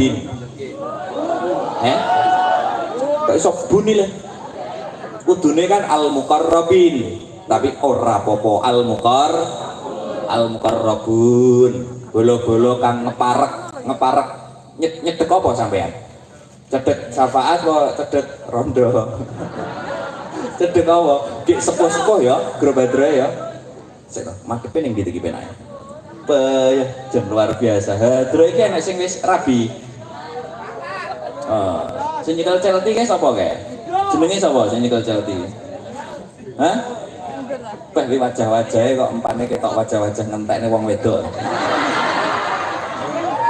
muqarrabin. Kok iso bunyi lho. Kudune kan al muqarrabin, tapi ora apa-apa al muqarrabun. Bolo-bolo kang ngeparek nyedek apa sampean? Cedek syafaat apa cedek rondo? Cedek apa? Ki sepuh-sepuh ya, Guru Badra ya. Sik to, makepe ning ndi iki penake? Ya jen luar biasa. Hadro iki enek sing wis rabi. Sing nyekel celti ki sapa kae? Jenenge sapa sing nyekel celti? Hah? Peh wajah-wajahe kok empane ketok wajah-wajah ngentekne wong wedok.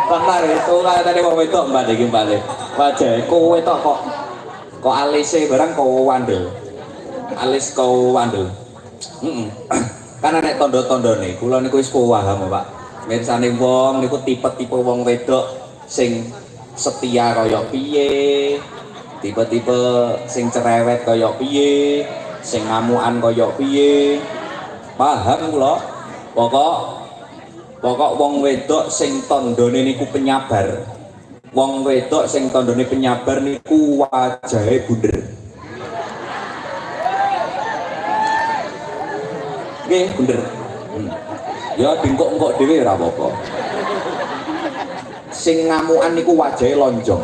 Benar itu katane wong wedok mbak iki mbale. Wajahe kowe tok kok alise barang kok wandel. Alis kau wandel. Kan nek tondo-tondone kula niku wis paham Pak. Mirsane wong niku tipe-tipe wong wedok sing setia kaya piye, tipe-tipe sing cerewet kaya piye, sing ngamukan kaya piye. Paham kula? Pokok wong wedok sing tandane niku penyabar. Wong wedok sing tandane penyabar niku wajahe bunder. Nggih, bunder. Ya bengkok-engkok dhewe ora apa-apa. Sing ngamukan niku wajahe lonjong.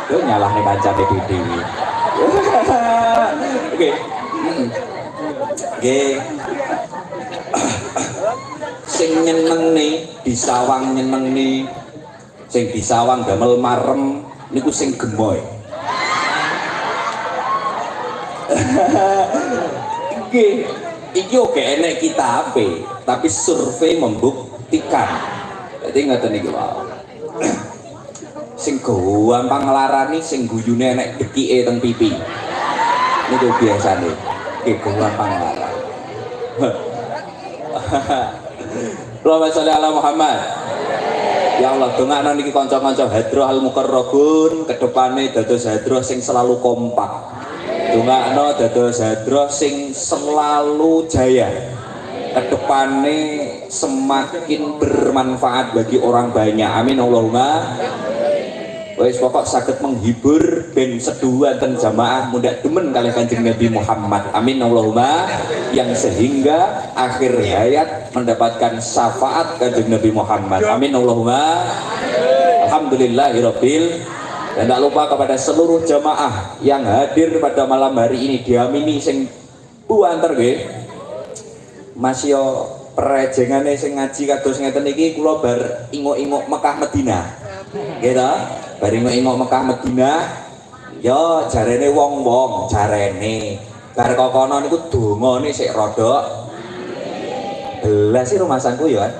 Yo nyalahne kancane dhewe. Oke. Nggih. Sing nyenengne disawang nyenengne, sing disawang damel marem niku sing gemoy. Iki oke enek kitabe, tapi survei membuktikan. Jadi ngoten iki wae. Sing gampang nglarani sing guyune enek dekike teng pipi. Niku biasane. Iki gampang nglarani. Allahumma sholli ala Muhammad. Ya Allah, dongakno niki kanca-kanca hadroh al muqarrabun kedepane dados hadroh sing selalu kompak. Dongakno dados hadroh sing selalu jaya. Kedepane semakin bermanfaat bagi orang banyak. Amin Allahumma. Wis pokok saged menghibur ben seduhan ten jamaah mudak demen kalih Kanjeng Nabi Muhammad. Amin Allahumma. Yang sehingga akhir hayat mendapatkan syafaat Kanjeng Nabi Muhammad. Amin Allahumma. Alhamdulillahirabbil. Dan tak lupa kepada seluruh jamaah yang hadir pada malam hari ini diamini sing buanter nggih. Mas yo perejengane sing ngaji kados ngeten iki kula bar ingok-ingok Mekah Madinah. Nggih ta? Bar ingok-ingok Mekah Madinah yo jarene wong-wong jarene bar kokono niku dongane sik rada belas sih rumasanku ya kan.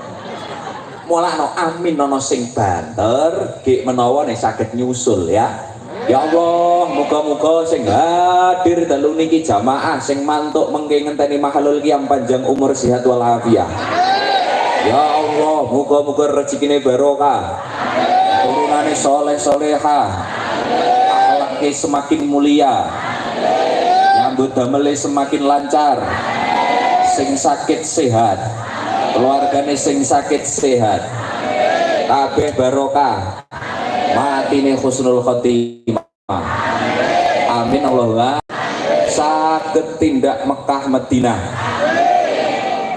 Mulakno amin nono sing banter gek menawa nek saged nyusul ya. Ya Allah, muga-muga sing hadir dalu niki jamaah sing mantuk mengke ngenteni mahalul qiyam panjang umur sehat walafiat. Ya Allah, muga-muga rezekine barokah. Turunane soleh-solehah. Akhlake semakin mulia. Nyambut damele semakin lancar. Sing sakit sehat. Keluargane sing sakit sehat, kabeh barokah, matine husnul khotimah. Amin Allahumma. Saged tindak Mekah Madinah.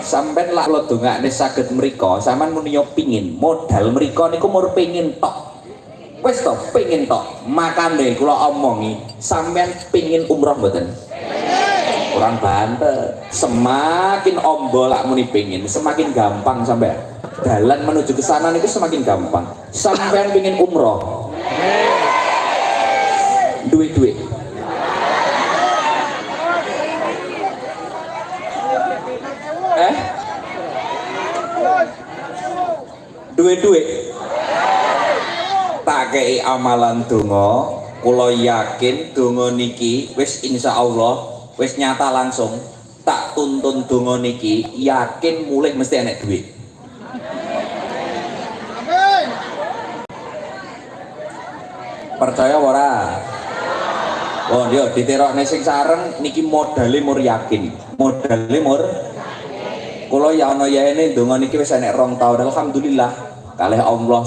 Sampeyan lak lo dongakne saged mriko, sampean muni yo pingin modal mriko niku mur pingin tok. Wis to pingin tok. Makane kula omongi, sampeyan pingin umroh mboten? Orang banter, semakin ombo lak muni pingin, semakin gampang sampean. Dalan menuju ke sana itu semakin gampang. Sampean pingin umroh, duit-duit. Duit-duit. Tak kei amalan donga, kula yakin donga niki wis insyaallah wis nyata langsung tak tuntun donga niki yakin mulih mesti enek duit. Percaya ora? Oh yo diterokne sing sareng niki modale mur yakin. Modale mur kula ya ana yaene donga niki wis enek 2 tahun alhamdulillah kalih Allah